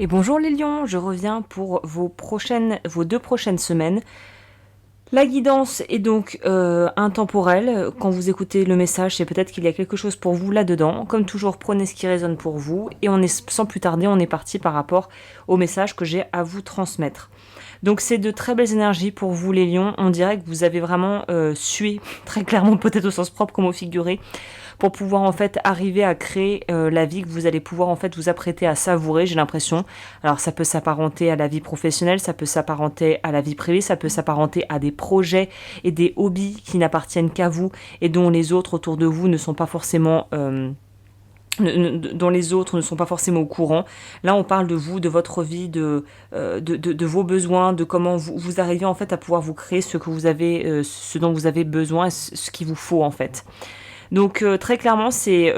Et bonjour les lions, je reviens pour vos 2 prochaines semaines. La guidance est donc intemporelle. Quand vous écoutez le message, c'est peut-être qu'il y a quelque chose pour vous là-dedans. Comme toujours, prenez ce qui résonne pour vous. Et sans plus tarder, on est parti par rapport au message que j'ai à vous transmettre. Donc c'est de très belles énergies pour vous les lions. On dirait que vous avez vraiment sué, très clairement, peut-être au sens propre comme au figuré, pour pouvoir en fait arriver à créer la vie que vous allez pouvoir en fait vous apprêter à savourer, j'ai l'impression. Alors ça peut s'apparenter à la vie professionnelle, ça peut s'apparenter à la vie privée, ça peut s'apparenter à des projets et des hobbies qui n'appartiennent qu'à vous et dont les autres autour de vous ne sont pas forcément dont les autres ne sont pas forcément au courant. Là, on parle de vous, de votre vie, de vos besoins, de comment vous arrivez en fait à pouvoir vous créer ce que vous avez, ce dont vous avez besoin, ce qu'il vous faut en fait. Donc très clairement, c'est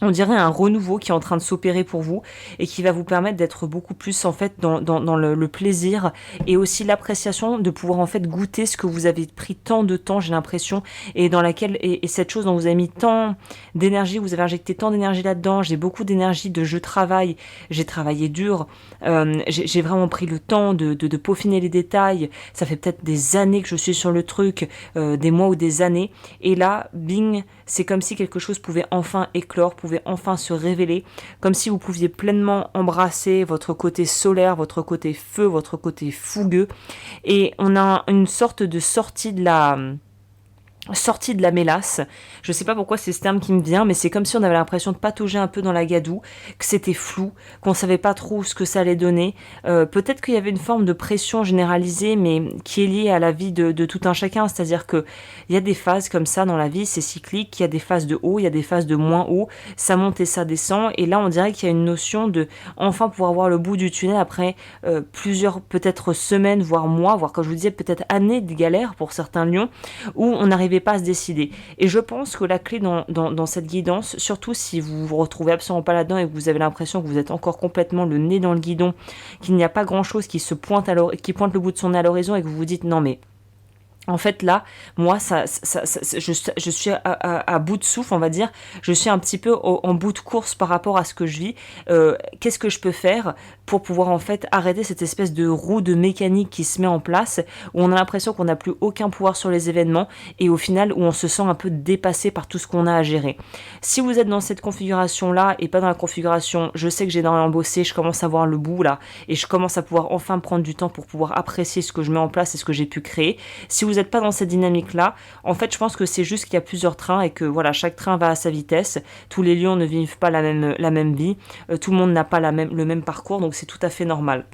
on dirait un renouveau qui est en train de s'opérer pour vous et qui va vous permettre d'être beaucoup plus en fait dans le plaisir et aussi l'appréciation de pouvoir en fait goûter ce que vous avez pris tant de temps, j'ai l'impression, et dans laquelle et cette chose dont vous avez mis tant d'énergie, vous avez injecté tant d'énergie là-dedans. J'ai beaucoup d'énergie de je travaille, j'ai travaillé dur, j'ai vraiment pris le temps de peaufiner les détails. Ça fait peut-être des années que je suis sur le truc, des mois ou des années, et là, bing, c'est comme si quelque chose pouvait enfin éclore, pouvait enfin se révéler, comme si vous pouviez pleinement embrasser votre côté solaire, votre côté feu, votre côté fougueux. Et on a une sorte de sortie de la mélasse. Je sais pas pourquoi c'est ce terme qui me vient, mais c'est comme si on avait l'impression de patauger un peu dans la gadoue, que c'était flou, qu'on savait pas trop ce que ça allait donner. Peut-être qu'il y avait une forme de pression généralisée, mais qui est liée à la vie de tout un chacun. C'est-à-dire que il y a des phases comme ça dans la vie, c'est cyclique. Il y a des phases de haut, il y a des phases de moins haut. Ça monte et ça descend. Et là, on dirait qu'il y a une notion de enfin pouvoir voir le bout du tunnel après plusieurs peut-être semaines, voire mois, voire comme je vous disais peut-être années de galère pour certains lions, où on n'arrivait pas à se décider. Et je pense que la clé dans cette guidance, surtout si vous vous retrouvez absolument pas là-dedans et que vous avez l'impression que vous êtes encore complètement le nez dans le guidon, qu'il n'y a pas grand-chose qui pointe le bout de son nez à l'horizon et que vous vous dites non mais en fait, là, moi, je suis à bout de souffle, on va dire. Je suis un petit peu en bout de course par rapport à ce que je vis. Qu'est-ce que je peux faire pour pouvoir, en fait, arrêter cette espèce de roue de mécanique qui se met en place, où on a l'impression qu'on n'a plus aucun pouvoir sur les événements, et au final, où on se sent un peu dépassé par tout ce qu'on a à gérer. Si vous êtes dans cette configuration-là, et pas dans la configuration, je sais que j'ai énormément bossé, je commence à voir le bout, là, et je commence à pouvoir enfin prendre du temps pour pouvoir apprécier ce que je mets en place et ce que j'ai pu créer. Si vous n'êtes pas dans cette dynamique-là, en fait, je pense que c'est juste qu'il y a plusieurs trains et que voilà, chaque train va à sa vitesse. Tous les lions ne vivent pas la même vie. Tout le monde n'a pas le même parcours, donc c'est tout à fait normal.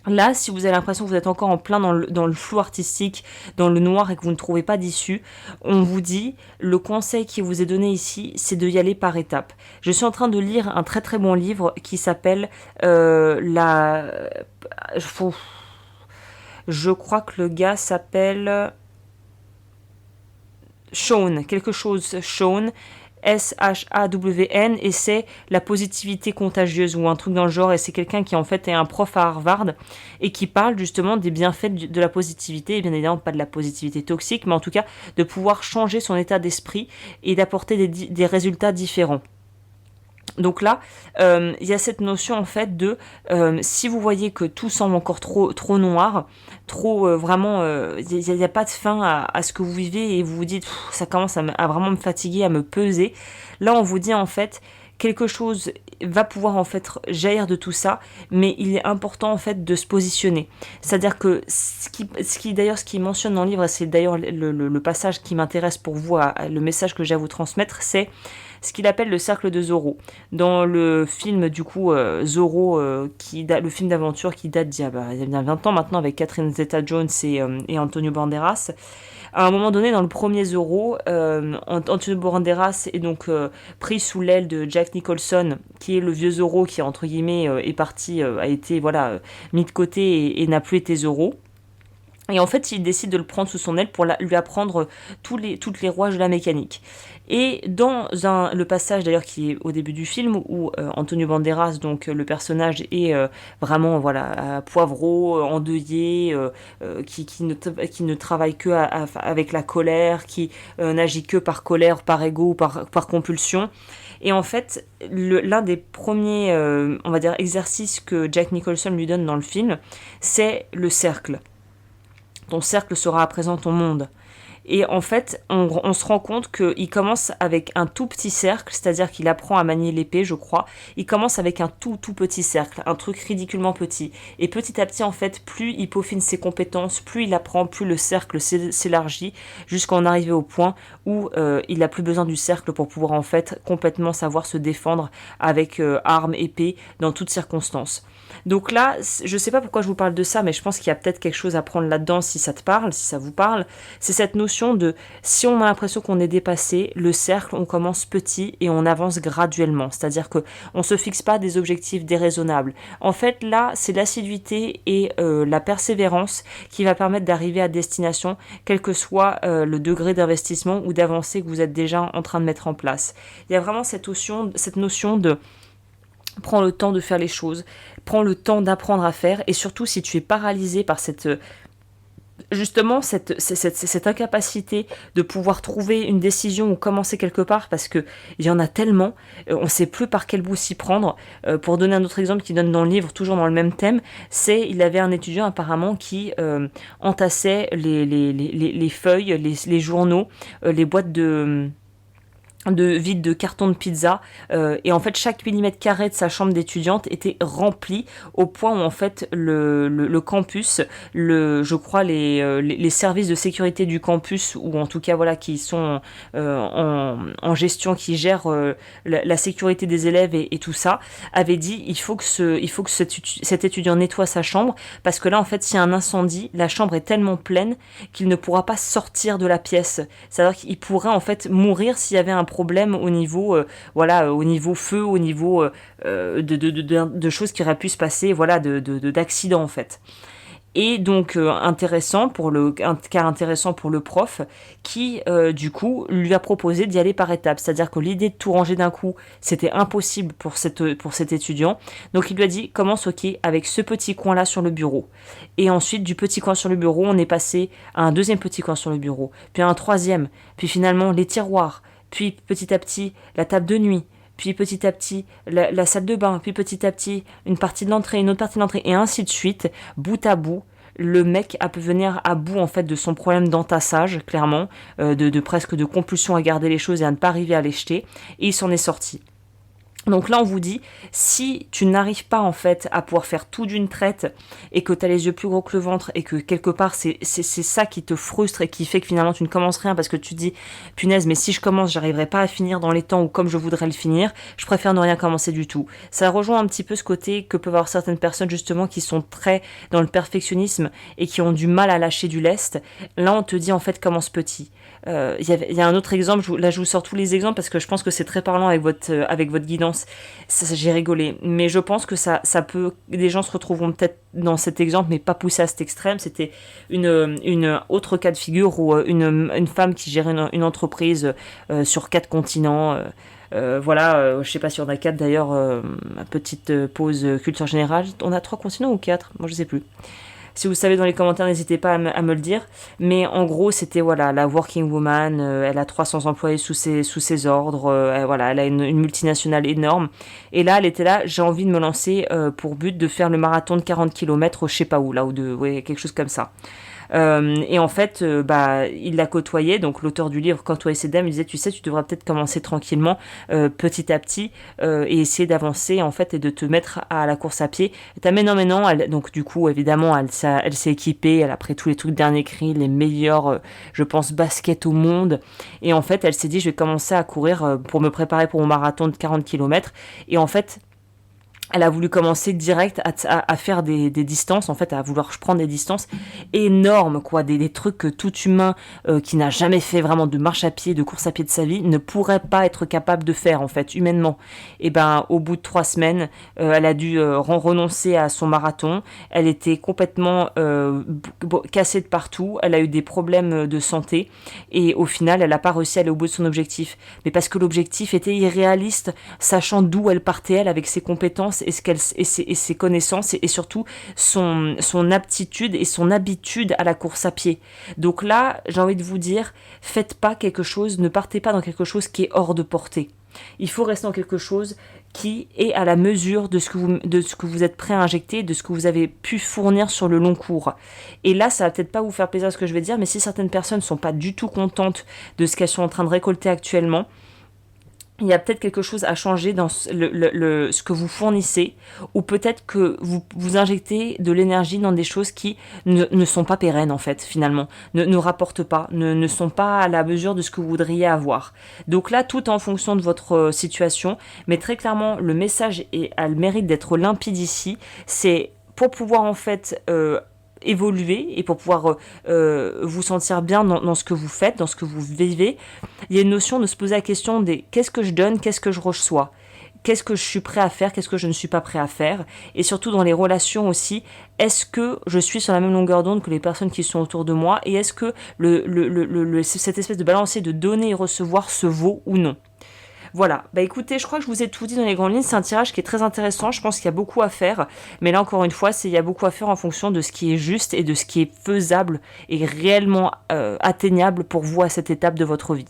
Là, si vous avez l'impression que vous êtes encore en plein dans le flou artistique, dans le noir et que vous ne trouvez pas d'issue, on vous dit, le conseil qui vous est donné ici, c'est d'y aller par étapes. Je suis en train de lire un très très bon livre qui s'appelle je crois que le gars s'appelle Shawn, quelque chose Shawn, Shawn, et c'est la positivité contagieuse ou un truc dans le genre, et c'est quelqu'un qui en fait est un prof à Harvard et qui parle justement des bienfaits de la positivité, et bien évidemment pas de la positivité toxique, mais en tout cas de pouvoir changer son état d'esprit et d'apporter des résultats différents. Donc là, y a cette notion en fait de si vous voyez que tout semble encore trop noir, trop vraiment, il n'y a pas de fin à ce que vous vivez et vous vous dites ça commence à vraiment me fatiguer, à me peser. Là, on vous dit en fait quelque chose va pouvoir en fait jaillir de tout ça, mais il est important en fait de se positionner. C'est-à-dire que ce qui mentionne dans le livre, et c'est d'ailleurs le passage qui m'intéresse pour vous, le message que j'ai à vous transmettre, c'est ce qu'il appelle le cercle de Zorro. Dans le film, du coup, Zorro, le film d'aventure qui date il y a bien 20 ans maintenant, avec Catherine Zeta-Jones et Antonio Banderas. À un moment donné, dans le premier Zorro, Antonio Banderas est donc pris sous l'aile de Jack Nicholson, qui est le vieux Zorro qui, entre guillemets, est parti, a été mis de côté et n'a plus été Zorro. Et en fait, il décide de le prendre sous son aile pour lui apprendre toutes les rouages de la mécanique. Et dans le passage d'ailleurs qui est au début du film où Antonio Banderas, donc le personnage, est vraiment voilà poivreau, endeuillé, qui ne travaille que avec la colère, qui n'agit que par colère, par ego ou par compulsion. Et en fait, l'un des premiers, on va dire, exercices que Jack Nicholson lui donne dans le film, c'est le cercle. Ton cercle sera à présent ton monde. Et en fait, on se rend compte qu'il commence avec un tout petit cercle, c'est-à-dire qu'il apprend à manier l'épée, je crois. Il commence avec un tout petit cercle, un truc ridiculement petit. Et petit à petit, en fait, plus il peaufine ses compétences, plus il apprend, plus le cercle s'élargit, jusqu'à en arriver au point où il n'a plus besoin du cercle pour pouvoir, en fait, complètement savoir se défendre avec armes, épée, dans toutes circonstances. Donc là, je sais pas pourquoi je vous parle de ça, mais je pense qu'il y a peut-être quelque chose à prendre là-dedans si ça te parle, si ça vous parle. C'est cette notion de, si on a l'impression qu'on est dépassé, le cercle, on commence petit et on avance graduellement. C'est-à-dire que on se fixe pas des objectifs déraisonnables. En fait, là, c'est l'assiduité et la persévérance qui va permettre d'arriver à destination, quel que soit le degré d'investissement ou d'avancée que vous êtes déjà en train de mettre en place. Il y a vraiment cette notion de prends le temps de faire les choses, prends le temps d'apprendre à faire, et surtout si tu es paralysé par cette incapacité de pouvoir trouver une décision ou commencer quelque part, parce que il y en a tellement, on ne sait plus par quel bout s'y prendre. Pour donner un autre exemple qu'il donne dans le livre, toujours dans le même thème, il avait un étudiant apparemment qui entassait les feuilles, les journaux, les boîtes vide de cartons de pizza, et en fait chaque millimètre carré de sa chambre d'étudiante était rempli au point où en fait le campus, je crois les services de sécurité du campus, ou en tout cas voilà qui sont en gestion, qui gèrent la sécurité des élèves et tout ça, avaient dit il faut que cet étudiant nettoie sa chambre, parce que là en fait s'il y a un incendie, la chambre est tellement pleine qu'il ne pourra pas sortir de la pièce. C'est-à-dire qu'il pourrait en fait mourir s'il y avait un problème au niveau au niveau feu, au niveau de choses qui auraient pu se passer, voilà, d'accidents en fait. Et donc un cas intéressant pour le prof qui du coup lui a proposé d'y aller par étapes, c'est-à-dire que l'idée de tout ranger d'un coup c'était impossible pour cet étudiant, donc il lui a dit commence avec ce petit coin là sur le bureau, et ensuite du petit coin sur le bureau on est passé à un deuxième petit coin sur le bureau, puis à un troisième, puis finalement les tiroirs, puis petit à petit la table de nuit, puis petit à petit la salle de bain, puis petit à petit une partie de l'entrée, une autre partie de l'entrée, et ainsi de suite, bout à bout. Le mec a pu venir à bout en fait de son problème d'entassage, clairement, de presque de compulsion à garder les choses et à ne pas arriver à les jeter, et il s'en est sorti. Donc là on vous dit, si tu n'arrives pas en fait à pouvoir faire tout d'une traite et que tu as les yeux plus gros que le ventre et que quelque part c'est ça qui te frustre et qui fait que finalement tu ne commences rien parce que tu te dis punaise mais si je commence j'arriverai pas à finir dans les temps ou comme je voudrais le finir, je préfère ne rien commencer du tout. Ça rejoint un petit peu ce côté que peuvent avoir certaines personnes justement qui sont très dans le perfectionnisme et qui ont du mal à lâcher du lest. Là on te dit en fait commence petit. Il y a un autre exemple, là je vous sors tous les exemples parce que je pense que c'est très parlant avec votre guidance. J'ai rigolé, mais je pense que ça peut, des gens se retrouveront peut-être dans cet exemple, mais pas poussé à cet extrême. C'était une autre cas de figure où une femme qui gérait une entreprise sur 4 continents. Je sais pas si on a 4 d'ailleurs. Petite pause culture générale. On a 3 continents ou 4? Moi je sais plus. Si vous savez dans les commentaires, n'hésitez pas à me le dire. Mais en gros, c'était voilà la working woman. Elle a 300 employés sous ses ordres. Elle a une multinationale énorme. Et là, elle était là. J'ai envie de me lancer pour but de faire le marathon de 40 km, je sais pas où là, quelque chose comme ça. Et en fait, il la côtoyait, donc l'auteur du livre, côtoyait ces dames, il disait, tu sais, tu devrais peut-être commencer tranquillement, petit à petit, et essayer d'avancer, en fait, et de te mettre à la course à pied. Mais non, donc du coup, évidemment, elle s'est équipée, elle a pris tous les trucs dernier cri, les meilleurs, je pense, baskets au monde, et en fait, elle s'est dit, je vais commencer à courir pour me préparer pour mon marathon de 40 km, et en fait, Elle a voulu commencer direct à faire des distances, en fait, à vouloir prendre des distances énormes, quoi, des trucs que tout humain qui n'a jamais fait vraiment de marche à pied, de course à pied de sa vie, ne pourrait pas être capable de faire, en fait, humainement. Et ben, au bout de 3 semaines, elle a dû renoncer à son marathon. Elle était complètement cassée de partout. Elle a eu des problèmes de santé. Et au final, elle n'a pas réussi à aller au bout de son objectif. Mais parce que l'objectif était irréaliste, sachant d'où elle partait, elle, avec ses compétences et ses connaissances et surtout son aptitude et son habitude à la course à pied. Donc là, j'ai envie de vous dire, faites pas quelque chose, ne partez pas dans quelque chose qui est hors de portée. Il faut rester dans quelque chose qui est à la mesure de ce que vous êtes prêt à injecter, de ce que vous avez pu fournir sur le long cours. Et là, ça va peut-être pas vous faire plaisir ce que je vais dire, mais si certaines personnes ne sont pas du tout contentes de ce qu'elles sont en train de récolter actuellement, il y a peut-être quelque chose à changer dans ce que vous fournissez, ou peut-être que vous injectez de l'énergie dans des choses qui ne sont pas pérennes, en fait, finalement, ne rapportent pas, ne sont pas à la mesure de ce que vous voudriez avoir. Donc là, tout en fonction de votre situation, mais très clairement, le message a le mérite d'être limpide ici, c'est pour pouvoir, en fait, évoluer et pour pouvoir vous sentir bien dans ce que vous faites, dans ce que vous vivez, il y a une notion de se poser la question des qu'est-ce que je donne, qu'est-ce que je reçois, qu'est-ce que je suis prêt à faire, qu'est-ce que je ne suis pas prêt à faire, et surtout dans les relations aussi, est-ce que je suis sur la même longueur d'onde que les personnes qui sont autour de moi, et est-ce que cette espèce de balancier de donner et recevoir se vaut ou non. Voilà, bah écoutez, je crois que je vous ai tout dit dans les grandes lignes, c'est un tirage qui est très intéressant, je pense qu'il y a beaucoup à faire, mais là encore une fois, il y a beaucoup à faire en fonction de ce qui est juste et de ce qui est faisable et réellement atteignable pour vous à cette étape de votre vie.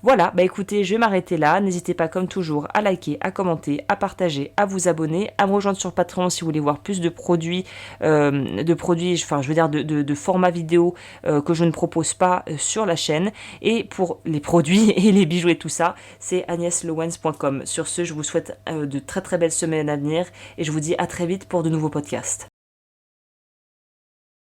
Voilà, bah écoutez, je vais m'arrêter là, n'hésitez pas comme toujours à liker, à commenter, à partager, à vous abonner, à me rejoindre sur Patreon si vous voulez voir plus de produits, enfin je veux dire de formats vidéo que je ne propose pas sur la chaîne, et pour les produits et les bijoux et tout ça, c'est agneslowens.com. Sur ce, je vous souhaite de très très belles semaines à venir et je vous dis à très vite pour de nouveaux podcasts.